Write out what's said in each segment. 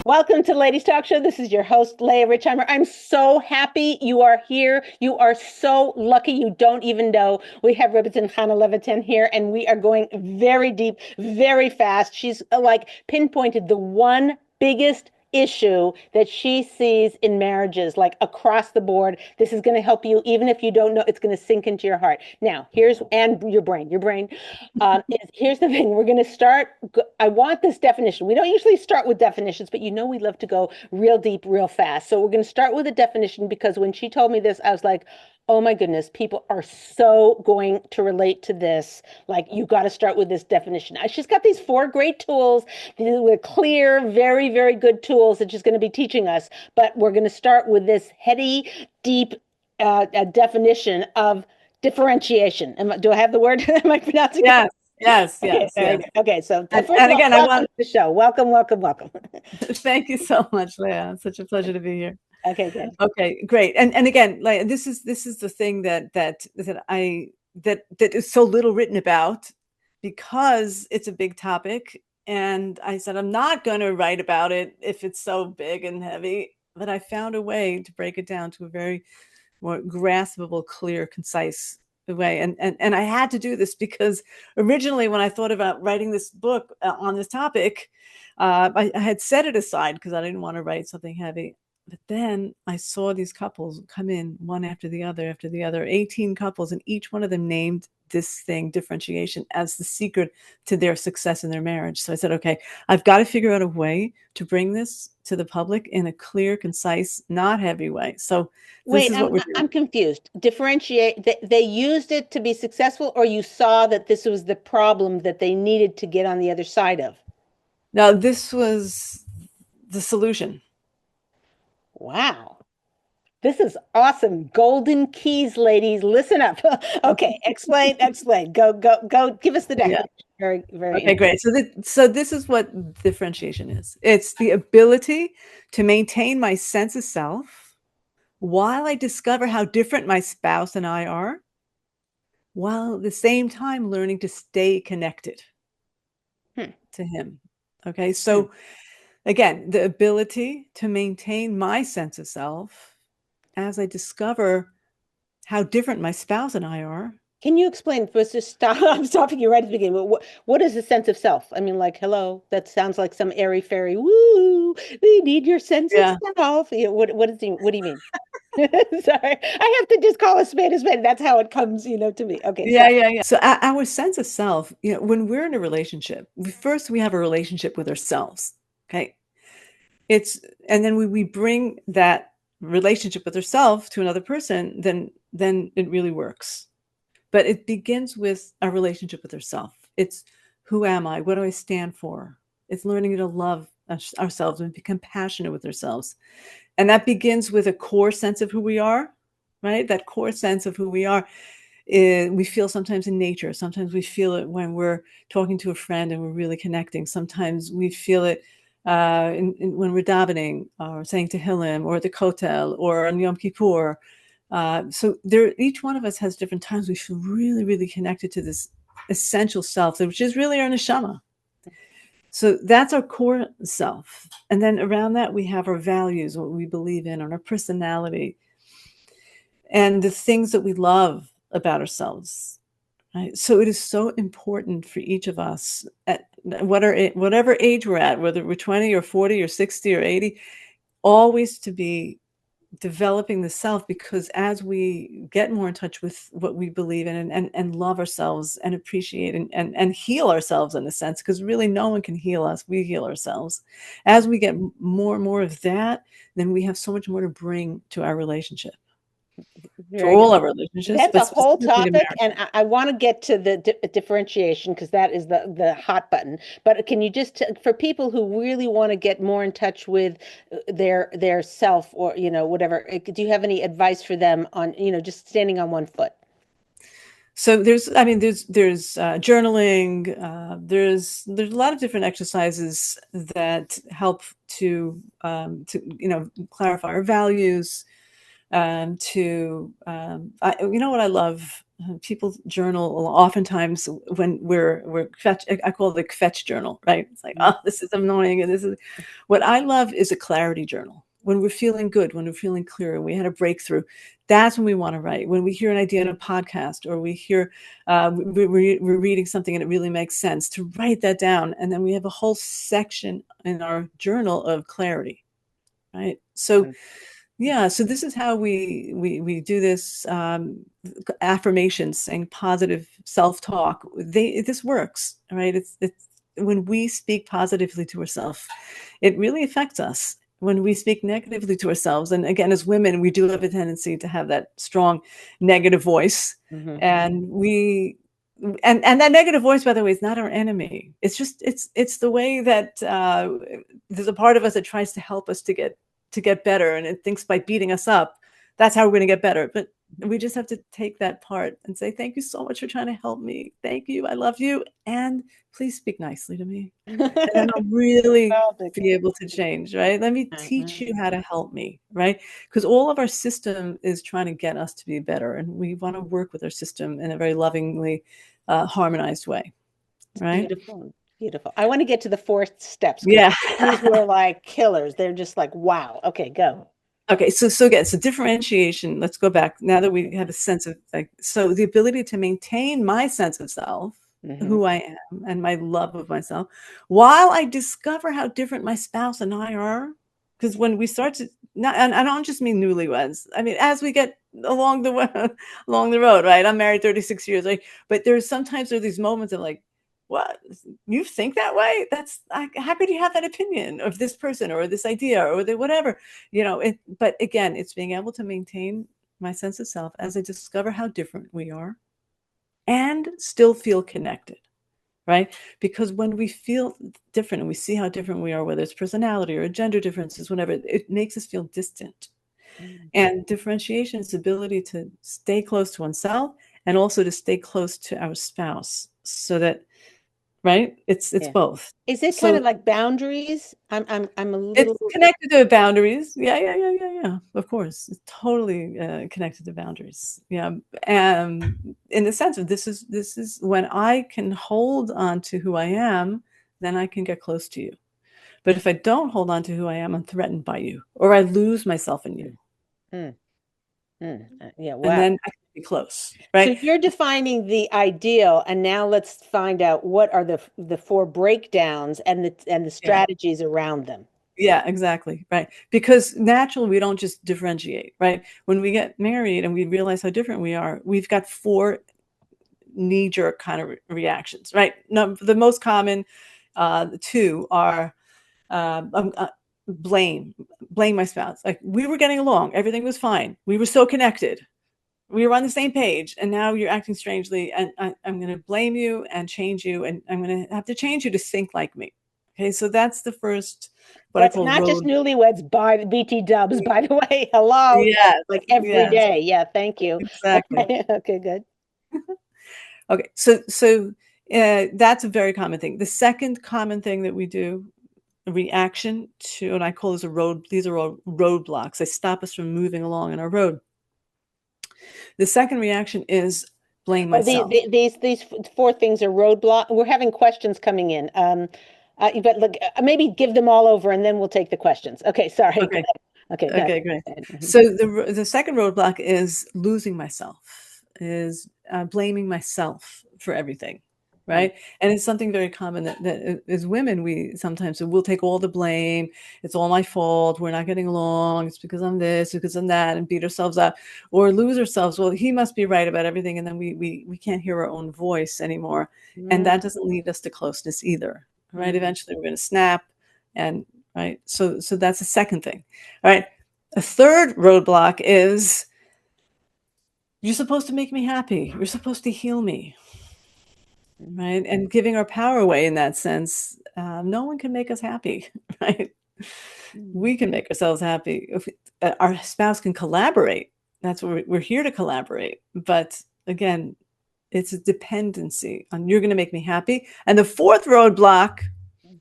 Welcome to Ladies Talk Show. This is your host, Leah Richheimer. I'm so happy you are here. You are so lucky you don't even know. We have Representative Chana Levitan here, and we are going very deep, very fast. She's like pinpointed the one biggest issue that she sees in marriages, like across the board. This is going to help you, even if you don't know, it's going to sink into your heart. Now, and your brain. Here's the thing. We're going to start. I want this definition. We don't usually start with definitions, but you know we love to go real deep, real fast. So we're going to start with a definition because when she told me this, I was like, oh my goodness, people are so going to relate to this. Like, you got to start with this definition. She's got these four great tools. These are clear, very, very good tools that she's going to be teaching us. But we're going to start with this heady, deep definition of differentiation. Do I have the word? Am I pronouncing it? Yes, yes, Okay, yes, yes. okay. So first And of all, again, I welcome want to the show. Welcome, welcome, welcome. thank you so much, Leah. It's such a pleasure to be here. Okay, good. Okay, great. And again, like this is the thing that is so little written about because it's a big topic. And I said I'm not going to write about it if it's so big and heavy. But I found a way to break it down to a very more graspable, clear, concise way. And I had to do this because originally when I thought about writing this book on this topic, I had set it aside because I didn't want to write something heavy. But then I saw these couples come in one after the other, 18 couples, and each one of them named this thing, differentiation, as the secret to their success in their marriage. So I said, okay, I've got to figure out a way to bring this to the public in a clear, concise, not heavy way. So this Wait, is what we're doing. I'm confused. Differentiate, they used it to be successful, or you saw that this was the problem that they needed to get on the other side of? Now, this was the solution. Wow. This is awesome. Golden keys, ladies. Listen up. Okay, explain. Go. Give us the definition. Yeah. Very, very. Okay, great. So this is what differentiation is. It's the ability to maintain my sense of self while I discover how different my spouse and I are, while at the same time learning to stay connected to him. Okay, so again, the ability to maintain my sense of self as I discover how different my spouse and I are. Can you explain? First, just stop. I'm stopping you right at the beginning. But what is the sense of self? I mean, like, hello. That sounds like some airy fairy. Woo! We need your sense of self. What do you mean? Sorry, I have to just call a spade a spade. That's how it comes, to me. Okay. Yeah. So our sense of self, when we're in a relationship, we have a relationship with ourselves. Okay. And then we bring that relationship with ourselves to another person, then it really works. But it begins with our relationship with ourselves. It's who am I? What do I stand for? It's learning to love ourselves and be compassionate with ourselves. And that begins with a core sense of who we are, right? That core sense of who we are. We feel sometimes in nature. Sometimes we feel it when we're talking to a friend and we're really connecting. Sometimes we feel it when we're davening or saying Tehillim or the Kotel or on Yom Kippur. So each one of us has different times we feel really, really connected to this essential self, which is really our neshama. So that's our core self. And then around that, we have our values, what we believe in, and our personality, and the things that we love about ourselves. Right? So it is so important for each of us, at whatever age we're at, whether we're 20 or 40 or 60 or 80, always to be developing the self, because as we get more in touch with what we believe in and love ourselves and appreciate and heal ourselves in a sense, because really no one can heal us, we heal ourselves. As we get more and more of that, then we have so much more to bring to our relationship. To all our relationships. That's a whole topic, and I want to get to the differentiation because that is the hot button. But can you just, for people who really want to get more in touch with their self, or whatever, do you have any advice for them on just standing on one foot? So there's journaling. There's a lot of different exercises that help to clarify our values. What I love people journal oftentimes when we're fetch, I call it the fetch journal, right? It's like, oh, this is annoying. And this is what I love is a clarity journal. When we're feeling good, when we're feeling clear, and we had a breakthrough, that's when we want to write. When we hear an idea in a podcast, or we hear we're reading something and it really makes sense, to write that down. And then we have a whole section in our journal of clarity, right? So yeah, so this is how we do this, affirmations, saying positive self-talk. This works, right? It's when we speak positively to ourselves, it really affects us. When we speak negatively to ourselves, and again, as women, we do have a tendency to have that strong negative voice, and and that negative voice, by the way, is not our enemy. It's just it's the way that there's a part of us that tries to help us to get better, and it thinks by beating us up, that's how we're going to get better. But we just have to take that part and say, thank you so much for trying to help me. Thank you. I love you. And please speak nicely to me. And then I'll really be able to change, right? Let me teach you how to help me, right? Because all of our system is trying to get us to be better. And we want to work with our system in a very lovingly harmonized way, right? Beautiful. Beautiful. I want to get to the 4 steps. Yeah. These were like killers. They're just like, wow. Okay, go. Okay, so again, so differentiation, let's go back. Now that we have a sense of, like, so the ability to maintain my sense of self, who I am, and my love of myself, while I discover how different my spouse and I are. Because when we start to, not, and I don't just mean newlyweds, I mean, as we get along the way, along the road, right? I'm married 36 years, right? But sometimes there are these moments of like, what, you think that way? That's like, how could you have that opinion of this person or this idea or whatever, but again, it's being able to maintain my sense of self as I discover how different we are and still feel connected, right? Because when we feel different and we see how different we are, whether it's personality or gender differences, whatever, it makes us feel distant. And differentiation is the ability to stay close to oneself and also to stay close to our spouse, so that, right? It's both. Is it kind of like boundaries? I'm a little. It's connected to boundaries. Yeah. Of course, it's totally connected to boundaries. Yeah, and in the sense of this is when I can hold on to who I am, then I can get close to you. But if I don't hold on to who I am, I'm threatened by you, or I lose myself in you. Yeah, wow. And then I can be close, So right? you're defining the ideal, and now let's find out what are the 4 breakdowns and the strategies around them. Yeah, exactly. Right. Because naturally, we don't just differentiate, right? When we get married and we realize how different we are, we've got 4 knee-jerk kind of reactions, right? No, the most common 2 are blame my spouse. Like, we were getting along, everything was fine, we were so connected, we were on the same page, and now you're acting strangely, and I'm going to blame you and change you, and I'm going to have to change you to think like me. Okay, so that's the first, what That's I call not just road. newlyweds by the BT dubs, by the way. Hello. Yes, Like every yes, day. Yeah, thank you. exactly. Okay, okay, good. Okay, so that's a very common thing. The second common thing that we do, a reaction to, and I call this these are all roadblocks. They stop us from moving along in our road. The second reaction is blame myself. These 4 things are roadblock. We're having questions coming in. But look, maybe give them all over and then we'll take the questions. Okay, sorry. Okay. Okay, Okay, great. So the second roadblock is losing myself, is blaming myself for everything, right? And it's something very common that as women, we sometimes we'll take all the blame. It's all my fault. We're not getting along. It's because I'm this, because I'm that, and beat ourselves up, or lose ourselves. Well, he must be right about everything, and then we can't hear our own voice anymore, and that doesn't lead us to closeness either, right? Eventually, we're going to snap, and right. So that's the second thing. All right. A third roadblock is, you're supposed to make me happy. You're supposed to heal me. Right. And giving our power away in that sense. No one can make us happy. Right. We can make ourselves happy. If our spouse can collaborate, that's what we're here to collaborate. But again, it's a dependency on, you're going to make me happy. And the fourth roadblock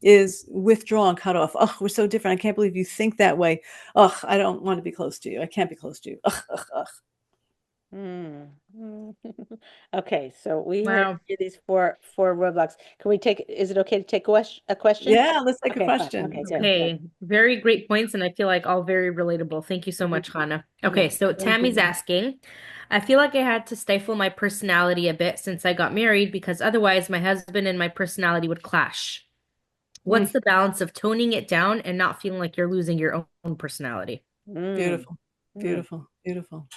is withdraw and cut off. Oh, we're so different. I can't believe you think that way. Oh, I don't want to be close to you. I can't be close to you. Ugh, ugh, ugh. Mm. Mm. Okay, so we heard Wow. these four roadblocks. Can we take, is it okay to take a question? Yeah, let's take a Okay, fine. question. Okay, good, good. Okay, very great points, and I feel like all very relatable. Thank you so Mhm. much, Hannah. Yeah, Okay, so thank Tammy's you. asking, I feel like I had to stifle my personality a bit since I got married because otherwise my husband and my personality would clash. Mm, What's the balance of toning it down and not feeling like you're losing your own personality? Mm, beautiful, mm, beautiful, beautiful.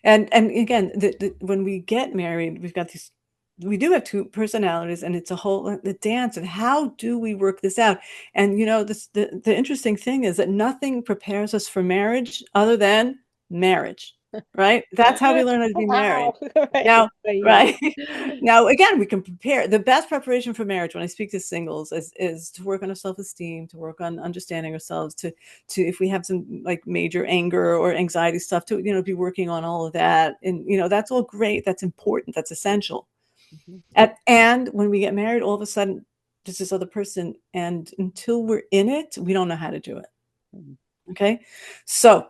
And again, when we get married, we've got these. We do have two personalities, and it's a whole the dance. And how do we work this out? And the interesting thing is that nothing prepares us for marriage other than marriage, right? That's how we learn how to be married. wow. Right. Now, Yeah. right now, again, we can prepare. The best preparation for marriage, when I speak to singles, is to work on our self-esteem, to work on understanding ourselves, to if we have some like major anger or anxiety stuff, to be working on all of that. And that's all great, that's important, that's essential. Mhm, And when we get married, all of a sudden there's this other person, and until we're in it, we don't know how to do it. mhm, Okay, so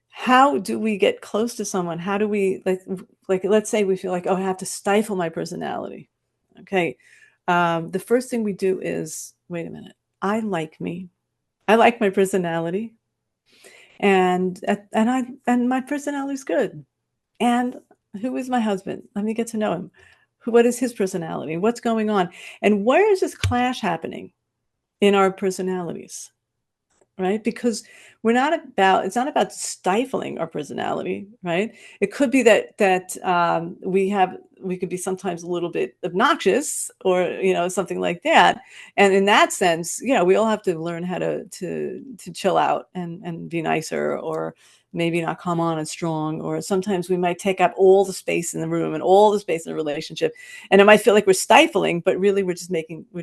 how do we get close to someone? How do we like let's say we feel like, oh, I have to stifle my personality. Okay, the first thing we do is, wait a minute, I like me, I like my personality, and my personality is good. And who is my husband? Let me get to know him. What is his personality? What's going on? And where is this clash happening in our personalities? Right? Because it's not about stifling our personality, right? It could be that we could be sometimes a little bit obnoxious, or something like that. And in that sense, we all have to learn how to chill out and be nicer, or maybe not come on as strong. Or sometimes we might take up all the space in the room and all the space in the relationship, and it might feel like we're stifling, but really we're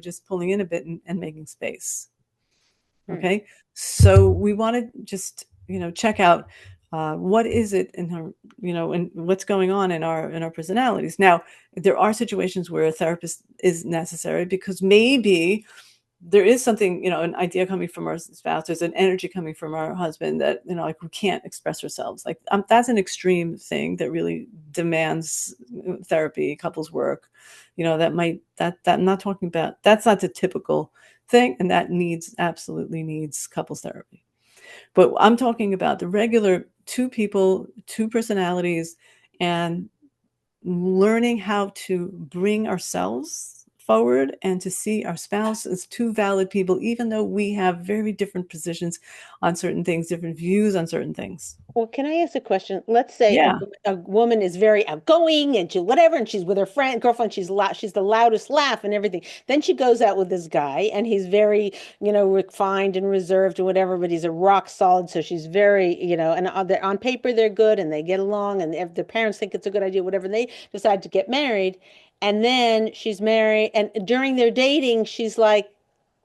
just pulling in a bit and making space. mm, Okay, so we want to just check out what is it in her, and what's going on in our personalities. Now, there are situations where a therapist is necessary, because maybe there is something, an idea coming from our spouse, there's an energy coming from our husband that like we can't express ourselves. Like, that's an extreme thing that really demands therapy, couples work. That might that I'm not talking about. That's not the typical thing, and that absolutely needs couples therapy. But I'm talking about the regular two people, two personalities, and learning how to bring ourselves forward and to see our spouse as two valid people, even though we have very different positions on certain things, different views on certain things. well, can I ask a question? Let's say Yeah. a woman is very outgoing and she whatever, and she's with her girlfriend, she's the loudest laugh and everything. Then she goes out with this guy, and he's very, refined and reserved and whatever, but he's a rock solid. So she's very, and on paper they're good and they get along, and if their parents think it's a good idea, whatever, and they decide to get married. And then she's married, and during their dating, she's like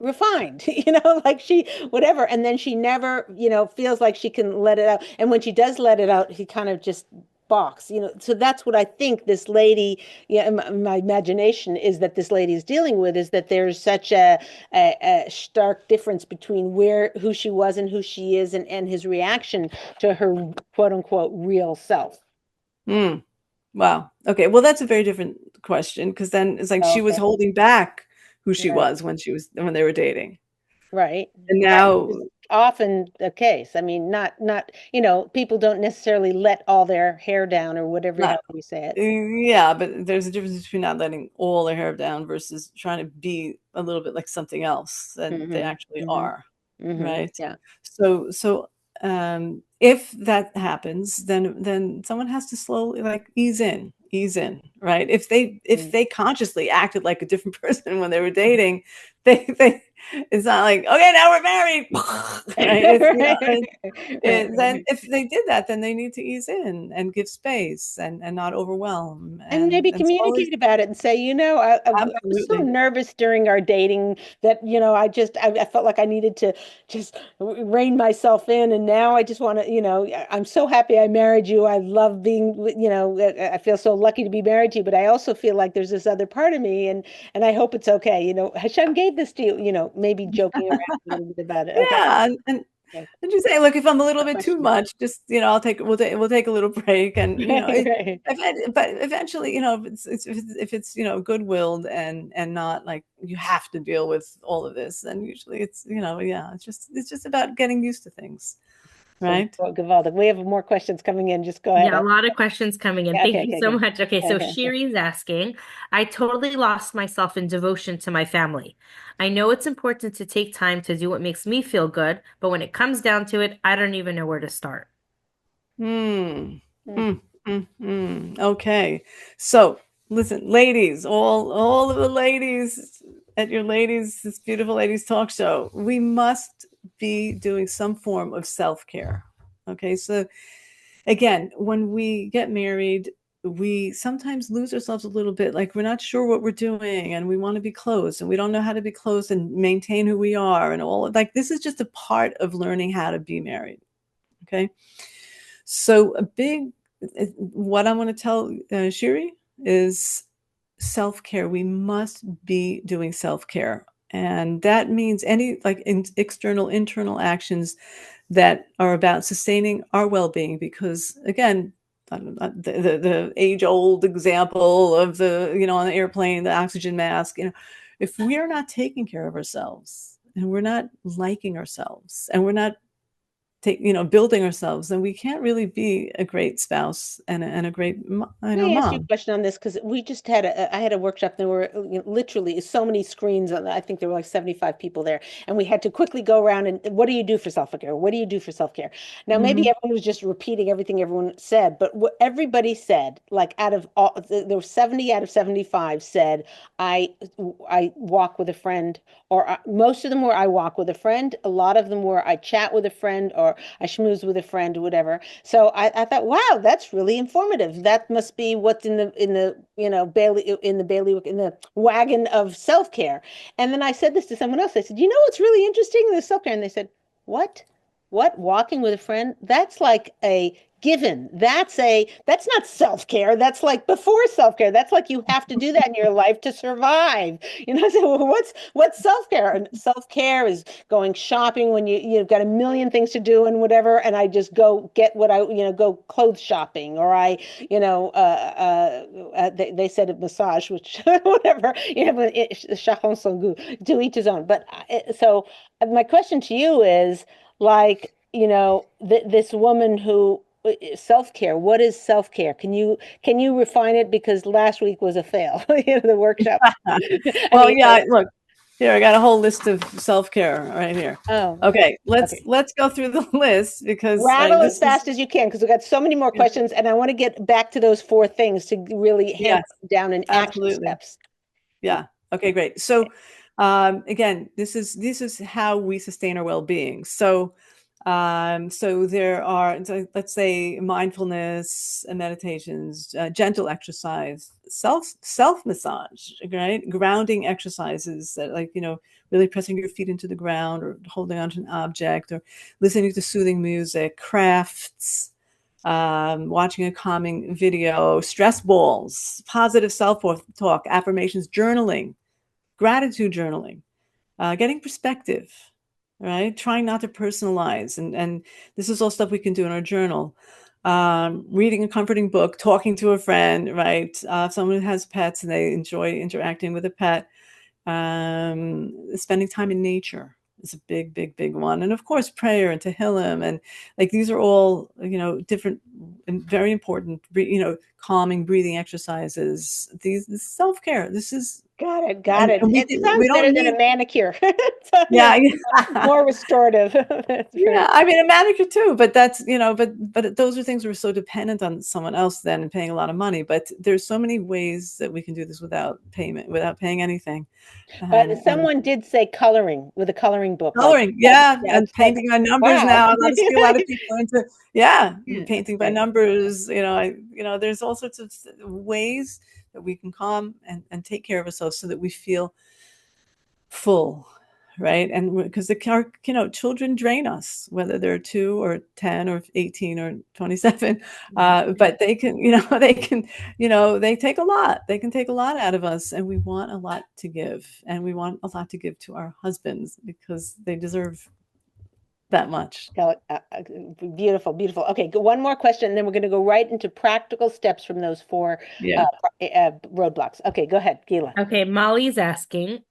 refined, like she whatever, and then she never feels like she can let it out, and when she does let it out, he kind of just balks. So that's what I think this lady, yeah, my imagination is that this lady is dealing with, is that there's such a stark difference between who she was and who she is, and his reaction to her quote unquote real self. Mm. Wow. Okay. Well, that's a very different question, because then it's like she was Okay. holding back who she Right. was when they were dating, Right. and Right. now. Which is often the case. I mean, not, people don't necessarily let all their hair down or whatever, how Not you say it. Yeah, but there's a difference between not letting all their hair down versus trying to be a little bit like something else than they Mm-hmm. actually Mm-hmm. are, Mm-hmm. right? Yeah. So if that happens, then someone has to slowly like ease in, right? If they consciously acted like a different person when they were dating, they it's not like, okay, now we're married, right? It's Right. Right. then if they did that, then they need to ease in and give space and not overwhelm, And and maybe and slowly. communicate about it and say, I was so Absolutely. nervous during our dating that, I felt like I needed to just rein myself in. And now I just want to, I'm so happy I married you. I love being, I feel so lucky to be married to you, but I also feel like there's this other part of me, and I hope it's okay. Hashem gave this to you, maybe joking around a little bit about it. Okay. Yeah, and Yes. And just say, look, if I'm a little No bit too question. much, just, we'll take a little break. And, Right. but eventually, if it's, good-willed and not like you have to deal with all of this, then usually it's, yeah, it's just about getting used to things. So, Right. Gavalda, we have more questions coming in. Just go ahead. Yeah, a lot of questions coming in. Yeah, Thank okay, you okay, so okay. much. Okay, so Okay, okay. Shiri's asking, I totally lost myself in devotion to my family. I know it's important to take time to do what makes me feel good, but when it comes down to it, I don't even know where to start. Hmm. Mm. Mm, Okay. So listen, ladies, all of the ladies at your this beautiful ladies talk show, we must be doing some form of self-care. Okay. So again, when we get married, we sometimes lose ourselves a little bit. Like we're not sure what we're doing and we want to be close and we don't know how to be close and maintain who we are and all like this is just a part of learning how to be married. Okay. So what I want to tell Shiri is self-care. We must be doing self-care. And that means any external, internal actions that are about sustaining our well-being. Because again, the age-old example of on the airplane, the oxygen mask, if we're not taking care of ourselves and we're not liking ourselves and we're not building ourselves, then we can't really be a great spouse and a great, Let me ask you a mom. question on this because we just had I had a workshop. There were literally so many screens on. I think there were like 75 people there, and we had to quickly go around and what do you do for self-care? What do you do for self-care? Now, maybe Hmm. everyone was just repeating everything everyone said, but what everybody said, like out of all, there were 70 out of 75 said, I walk with a friend, or most of them were I walk with a friend. A lot of them were I chat with a friend, or I schmooze with a friend, or whatever. So I thought, wow, that's really informative. That must be what's in the bailiwick in the wagon of self-care. And then I said this to someone else. I said, you know what's really interesting in the self-care? And they said, what? What? Walking with a friend? That's like a given. That's not self-care. That's like before self-care. That's like you have to do that in your life to survive. So well, what's self-care? And self-care is going shopping when you've got a million things to do and whatever, and I just go get what go clothes shopping, or I they said a massage, which whatever, but chacun son goût, to each his own. But so my question to you is like, this woman who self-care, what is self-care? Can you refine it, because last week was a fail, the workshop. I Well, mean, yeah, look, here I got a whole list of self-care right here. oh, Okay, okay. let's go through the list because Rattle as this is fast as you can, because we've got so many more yeah, questions, and I want to get back to those four things to really hammer yes, down in action absolutely. steps. Yeah. Okay, great. So again, this is how we sustain our well-being. So there are, so let's say, mindfulness and meditations, gentle exercise, self massage, right? Grounding exercises that, like, really pressing your feet into the ground or holding onto an object or listening to soothing music, crafts, watching a calming video, stress balls, positive self-talk, affirmations, journaling, gratitude journaling, getting perspective, right? Trying not to personalize. And this is all stuff we can do in our journal. Reading a comforting book, talking to a friend, right? Someone who has pets and they enjoy interacting with a pet. Spending time in nature is a big, big, big one. And of course, prayer and Tehillim. And like, these are all, different and very important, calming breathing exercises. This self-care. This is, Got it, got it. and It we sounds better don't than a need, manicure. yeah. More restorative. That's Yeah, very I mean a manicure too, but that's, but those are things we're so dependent on someone else then and paying a lot of money. But there's so many ways that we can do this without payment, without paying anything. But And someone did say coloring with a coloring book, like coloring, yeah, and that's painting by numbers wow. now. A lot of see a lot of people into, yeah, Yeah, that's painting by great. numbers. There's all sorts of ways that we can calm and take care of ourselves so that we feel full, right? And because children drain us, whether they're 2 or 10 or 18 or 27, but they can, they take a lot. They can take a lot out of us, and we want a lot to give, and we want a lot to give to our husbands because they deserve that much. Beautiful, beautiful. Okay, one more question, and then we're going to go right into practical steps from those four Yeah. roadblocks. Okay, go ahead, Gila. Okay, Molly's asking,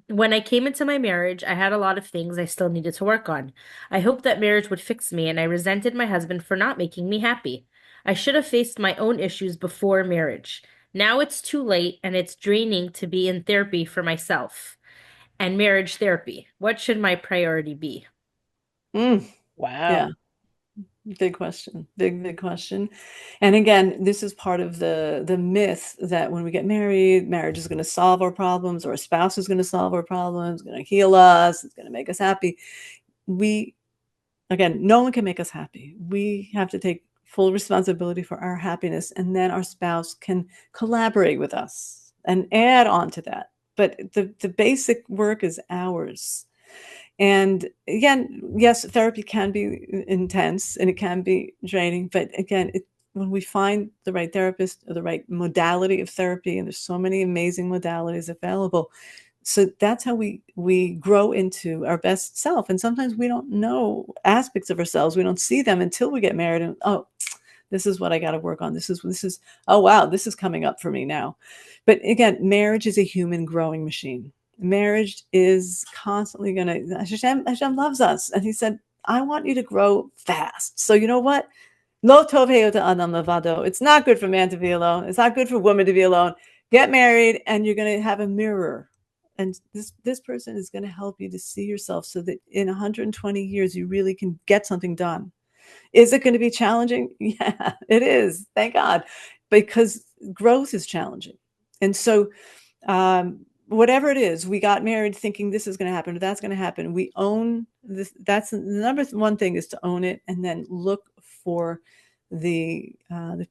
when I came into my marriage, I had a lot of things I still needed to work on. I hoped that marriage would fix me, and I resented my husband for not making me happy. I should have faced my own issues before marriage. Now it's too late, and it's draining to be in therapy for myself and marriage therapy. What should my priority be? Mm, Wow. yeah. Big question. Big question. And again, this is part of the myth that when we get married, marriage is going to solve our problems, or a spouse is going to solve our problems, going to heal us, it's going to make us happy. Again, no one can make us happy. We have to take full responsibility for our happiness, and then our spouse can collaborate with us and add on to that. But the basic work is ours. And again, yes, therapy can be intense and it can be draining, but again, when we find the right therapist or the right modality of therapy, and there's so many amazing modalities available, so that's how we grow into our best self. And sometimes we don't know aspects of ourselves, we don't see them until we get married, and oh, this is what I got to work on. This is oh wow, this is coming up for me now. But again, marriage is a human growing machine. Marriage is constantly going to, Hashem loves us. And he said, I want you to grow fast. So you know what? Lo tov heyot adam levado. It's not good for man to be alone. It's not good for woman to be alone. Get married, and you're going to have a mirror. And this person is going to help you to see yourself, so that in 120 years, you really can get something done. Is it going to be challenging? Yeah, it is. Thank God. Because growth is challenging. And so, whatever it is, we got married thinking this is going to happen, or that's going to happen. We own this. That's the number one thing, is to own it, and then look for the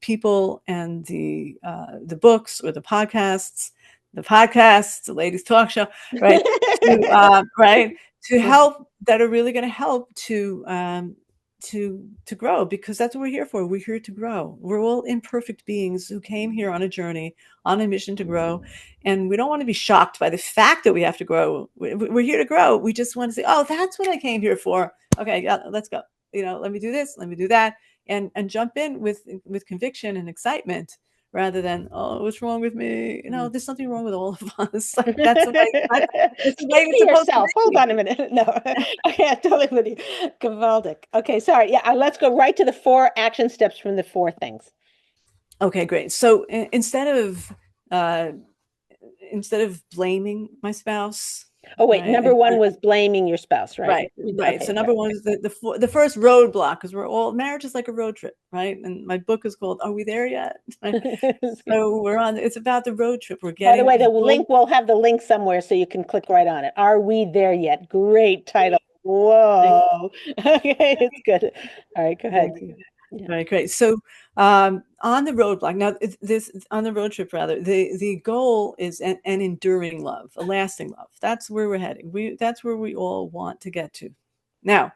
people and the books or the podcasts, the ladies talk show, right? Right, to help, that are really going to help to grow, because that's what we're here for. We're here to grow. We're all imperfect beings who came here on a journey, on a mission to grow, and we don't want to be shocked by the fact that we have to grow. We're here to grow. We just want to say, oh, that's what I came here for. Okay, yeah, let's go. Let me do this, let me do that, and jump in with conviction and excitement, rather than, oh, what's wrong with me? There's something wrong with all of us. That's the way it's supposed to Yourself. be. Hold on a minute. No, okay, I totally with you. Gavaldic. Okay, sorry. Yeah, let's go right to the 4 action steps from the 4 things. Okay, great. So instead of blaming my spouse, Oh, wait. right? Number 1 was blaming your spouse, right? Right. Okay, So number one is the first roadblock, because marriage is like a road trip, right? And my book is called "Are We There Yet?" So we're on. It's about the road trip. We're By the getting. way, we'll have the link somewhere so you can click right on it. Are we there yet? Great title. Whoa. Okay, it's good. All right, go ahead. Yeah. Right, great. So on the roadblock, now this on the road trip, rather, the goal is an enduring love, a lasting love. That's where we're heading. That's where we all want to get to. Now,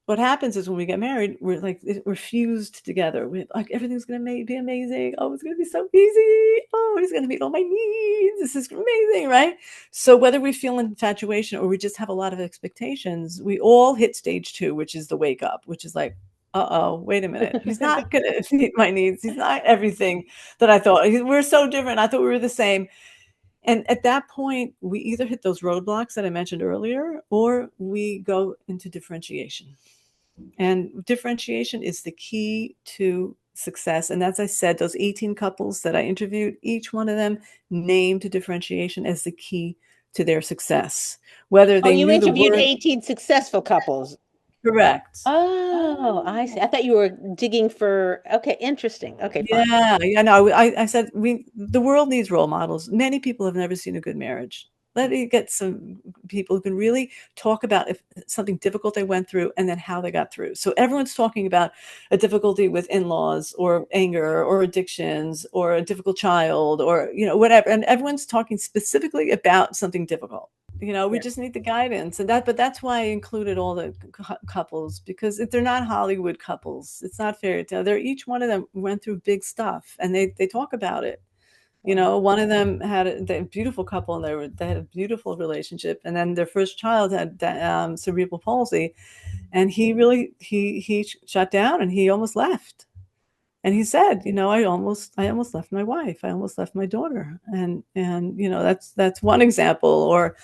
what happens is when we get married, we're fused together. We're like, everything's going to be amazing. Oh, it's going to be so easy. Oh, he's going to meet all my needs. This is amazing, right? So whether we feel infatuation or we just have a lot of expectations, we all hit stage 2, which is the wake up, which is like, uh-oh, wait a minute. He's not going to meet my needs. He's not everything that I thought. We're so different. I thought we were the same. And at that point, we either hit those roadblocks that I mentioned earlier, or we go into differentiation. And differentiation is the key to success. And as I said, those 18 couples that I interviewed, each one of them named differentiation as the key to their success. Whether they you knew the interviewed word. 18 successful couples. Correct. Oh, I see. I thought you were digging for, okay, interesting. Okay, fine. Yeah. No, I said the world needs role models. Many people have never seen a good marriage. Let me get some people who can really talk about if something difficult they went through, and then how they got through. So everyone's talking about a difficulty with in-laws, or anger, or addictions, or a difficult child, or whatever. And everyone's talking specifically about something difficult. We just need the guidance, but that's why I included all the couples, because if they're not Hollywood couples, it's not fairy tale. Each one of them went through big stuff, and they talk about it. One of them had a beautiful couple, and they had a beautiful relationship. And then their first child had cerebral palsy, and he shut down, and he almost left. And he said, I almost left my wife. I almost left my daughter. And that's one example. Or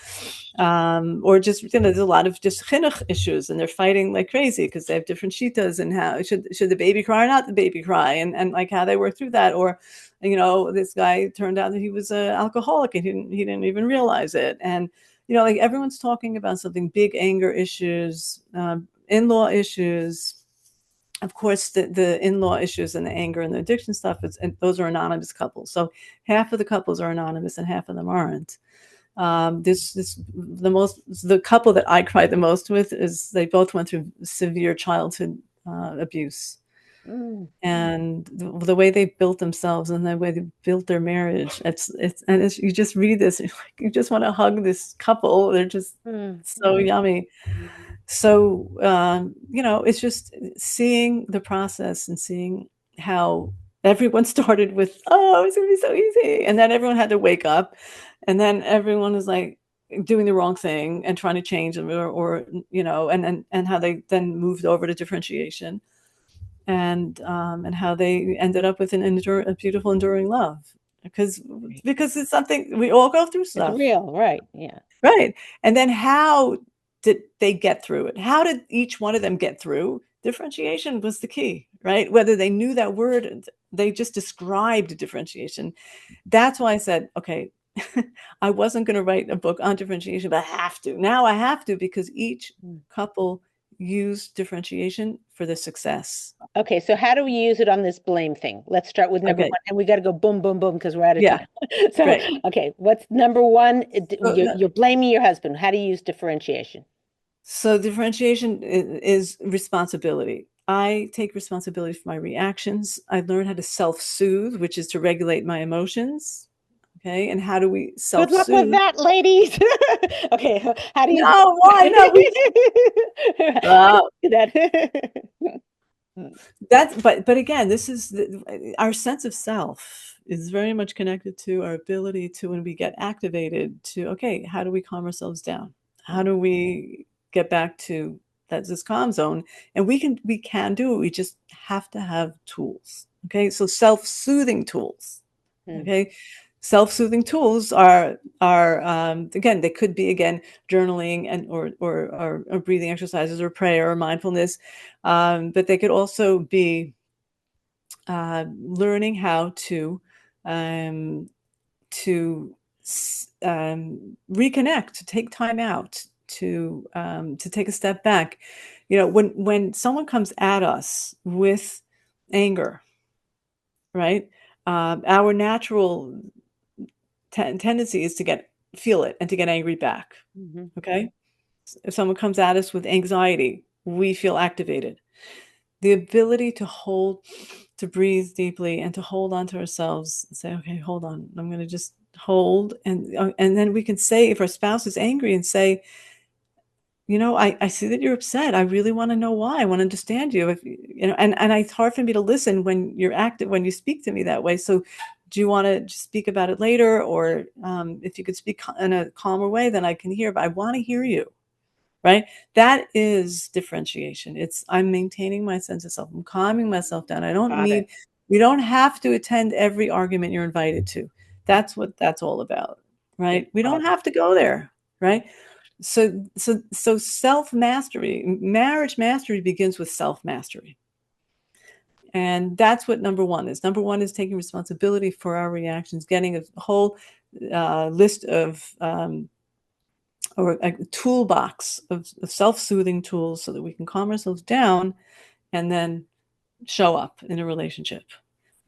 just, there's a lot of just chinuch issues, and they're fighting like crazy because they have different shitas, and how should the baby cry or not the baby cry, and like how they work through that. Or, this guy turned out that he was an alcoholic, and he didn't even realize it. And, like everyone's talking about something, big anger issues, in-law issues. Of course, the in-law issues and the anger and the addiction stuff, and those are anonymous couples. So half of the couples are anonymous and half of them aren't. The couple that I cried the most with is they both went through severe childhood abuse. And the way they built themselves and the way they built their marriage, you just read this, you just want to hug this couple. They're just so yummy. So, it's just seeing the process and seeing how everyone started with, oh, it's going to be so easy. And then everyone had to wake up, and then everyone is like doing the wrong thing and trying to change them, or and how they then moved over to differentiation, and how they ended up with a beautiful, enduring love, because it's something we all go through stuff. It's real, right? Yeah. Right. And then how did they get through it? How did each one of them get through? Differentiation was the key, right? Whether they knew that word, they just described differentiation. That's why I said, okay, I wasn't going to write a book on differentiation, but I have to. Now I have to, because each couple used differentiation for the success. Okay, so how do we use it on this blame thing? Let's start with number one, and we got to go boom, boom, boom, because we're out of time. So, great. Okay, what's number one? You're blaming your husband. How do you use differentiation? So differentiation is responsibility. I take responsibility for my reactions. I learned how to self-soothe, which is to regulate my emotions. Okay, and how do we self-soothe? Good luck with that, ladies. Okay, how do you? No, why not? But again, this is our sense of self is very much connected to our ability to, when we get activated, to, okay, how do we calm ourselves down? How do we get back to this calm zone? And we can do it. We just have to have tools. Okay, so self-soothing tools. Okay, self-soothing tools are again, they could be journaling and or breathing exercises or prayer or mindfulness, but they could also be learning how to reconnect, to take time out, to take a step back. When someone comes at us with anger, right? Our natural tendency is to feel it and to get angry back. Okay. If someone comes at us with anxiety, we feel activated. The ability to breathe deeply and to hold on to ourselves and say, okay, hold on, I'm going to just hold. And then we can say, if our spouse is angry, and say, I see that you're upset. I really want to know why. I want to understand you. And it's hard for me to listen when you're active, when you speak to me that way. So do you want to speak about it later? Or if you could speak in a calmer way, then I can hear, but I want to hear you. Right? That is differentiation. I'm maintaining my sense of self. I'm calming myself down. We don't have to attend every argument you're invited to. That's what that's all about. Right? We don't have to go there. Right? So self-mastery, marriage mastery begins with self-mastery. And that's what number one is. Number one is taking responsibility for our reactions, getting a whole list of or a toolbox of self-soothing tools so that we can calm ourselves down and then show up in a relationship.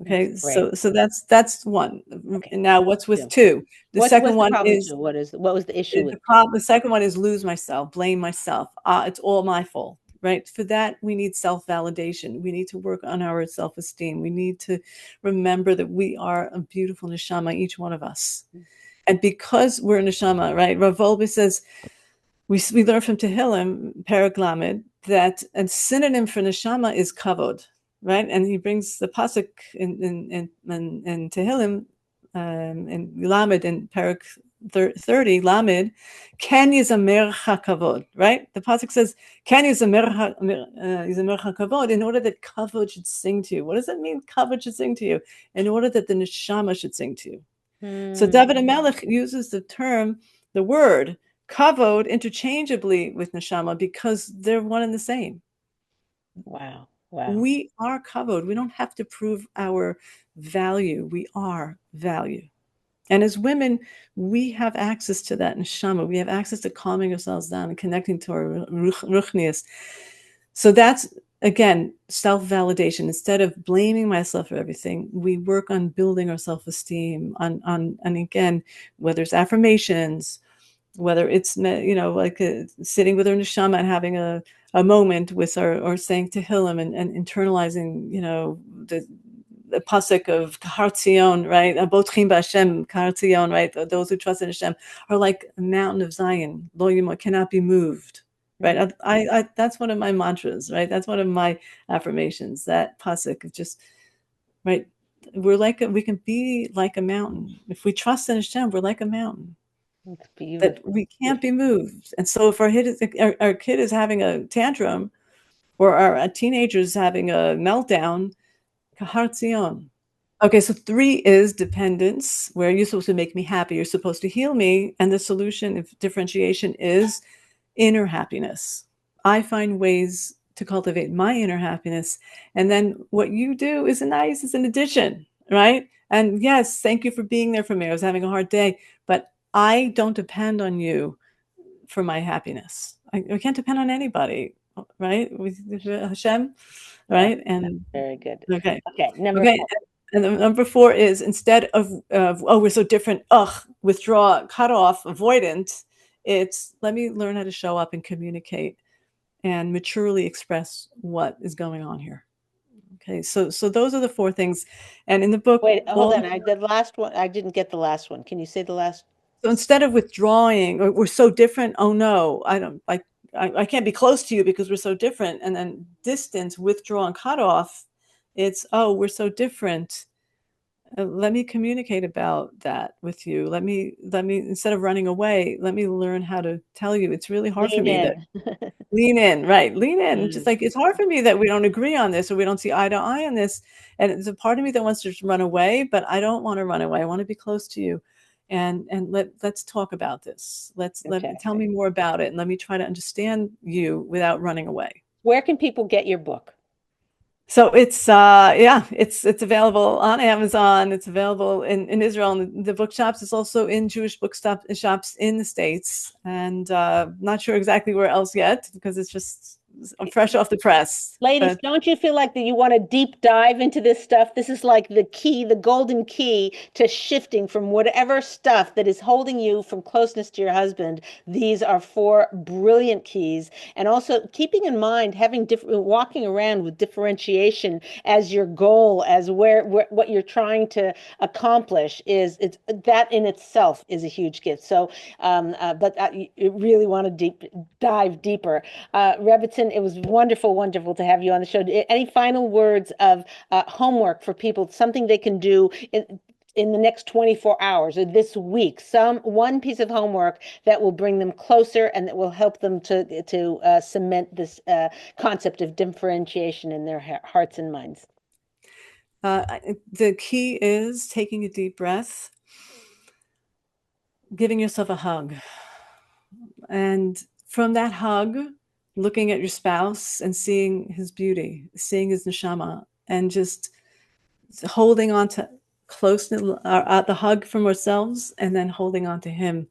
Okay, so that's one. Okay. Now, what's with two? The second one is, what was the issue with? The second one is lose myself, blame myself. It's all my fault. Right? For that, we need self-validation. We need to work on our self-esteem. We need to remember that we are a beautiful neshama, each one of us. And because we're a neshama, right? Rav Wolbe says, we learn from Tehillim, Perek Lamed, that a synonym for neshama is kavod, right? And he brings the pasuk in Tehillim, in Lamed, in Parak 30, Lamed, Ken yizamercha kavod, right? The pasuk says, Ken yizamercha kavod, in order that kavod should sing to you. What does that mean, kavod should sing to you? In order that the neshama should sing to you. So David HaMelech uses the word kavod interchangeably with neshama because they're one and the same. Wow. Wow. We are kavod. We don't have to prove our value. We are value. And as women, we have access to that neshama. We have access to calming ourselves down and connecting to our ruchnius. So that's, again, self-validation. Instead of blaming myself for everything, we work on building our self-esteem, and again, whether it's affirmations, whether it's, like sitting with our neshama and having a moment with or saying Tehillim and internalizing, the pasuk of Kahar Tzion, right? Abotchim b'Hashem, Kahar Tzion, right? Those who trust in Hashem are like a mountain of Zion, lo yimo, cannot be moved, right? I that's one of my mantras, right? That's one of my affirmations. That pasuk of just, right? We can be like a mountain if we trust in Hashem. We're like a mountain. It's beautiful. That we can't be moved. And so if our kid is having a tantrum, or our teenager is having a meltdown, Kahar Tzion. Okay, so 3 is dependence, where you're supposed to make me happy, you're supposed to heal me, and the solution of differentiation is inner happiness. I find ways to cultivate my inner happiness, and then what you do is nice, is an addition, right? And yes, thank you for being there for me. I was having a hard day, but I don't depend on you for my happiness. I can't depend on anybody, right? With Hashem, right? And very good. Okay. Number 4. And number 4 is, instead of we're so different, withdraw, cut off, avoidant, it's let me learn how to show up and communicate and maturely express what is going on here. Okay, so those are the 4 things. And in the book, wait, hold on. The last one, I didn't get the last one. Can you say the last? So instead of withdrawing, or we're so different, oh no, I can't be close to you because we're so different, and then distance, withdraw, and cut off, it's, oh, we're so different. Let me communicate about that with you. Let me, instead of running away, let me learn how to tell you. It's really hard for me that lean in, right? Lean in. Just like, it's hard for me that we don't agree on this, or we don't see eye to eye on this. And it's a part of me that wants to just run away, but I don't want to run away. I want to be close to you. And let's talk about this. Tell me more about it, and let me try to understand you without running away. Where can people get your book? So it's it's available on Amazon. It's available in Israel in the bookshops. It's also in Jewish shops in the States, and not sure exactly where else yet, because it's just fresh off the press. Ladies, don't you feel like that you want to deep dive into this stuff? This is like the key, the golden key to shifting from whatever stuff that is holding you from closeness to your husband. These are 4 brilliant keys. And also keeping in mind, walking around with differentiation as your goal, as where what you're trying to accomplish that in itself is a huge gift. So, but you really want to dive deeper. Rebbitzin, it was wonderful to have you on the show. Any final words of homework for people, something they can do in the next 24 hours or this week, one piece of homework that will bring them closer and that will help them to cement this concept of differentiation in their hearts and minds? The key is taking a deep breath, giving yourself a hug, and from that hug, looking at your spouse and seeing his beauty, seeing his neshama, and just holding on to closeness, the hug from ourselves, and then holding on to him.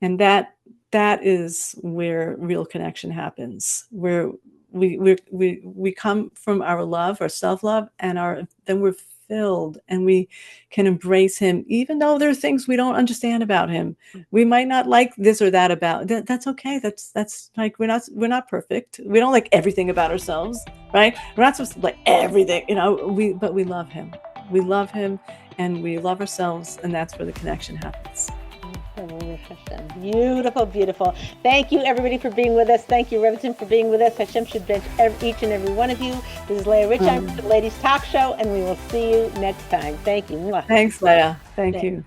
And that is where real connection happens, where we come from our love, our self-love, and then we're filled, and we can embrace him, even though there are things we don't understand about him. We might not like this or that about that. That's okay. That's like, we're not perfect. We don't like everything about ourselves, right? We're not supposed to like everything, but we love him. We love him, and we love ourselves, and that's where the connection happens. Beautiful, beautiful. Thank you, everybody, for being with us. Thank you, Reverend, for being with us. Hashem should bench each and every one of you. This is Leah Rich. I'm the Ladies Talk Show, and we will see you next time. Thank you. Thanks, Leah. Thank you.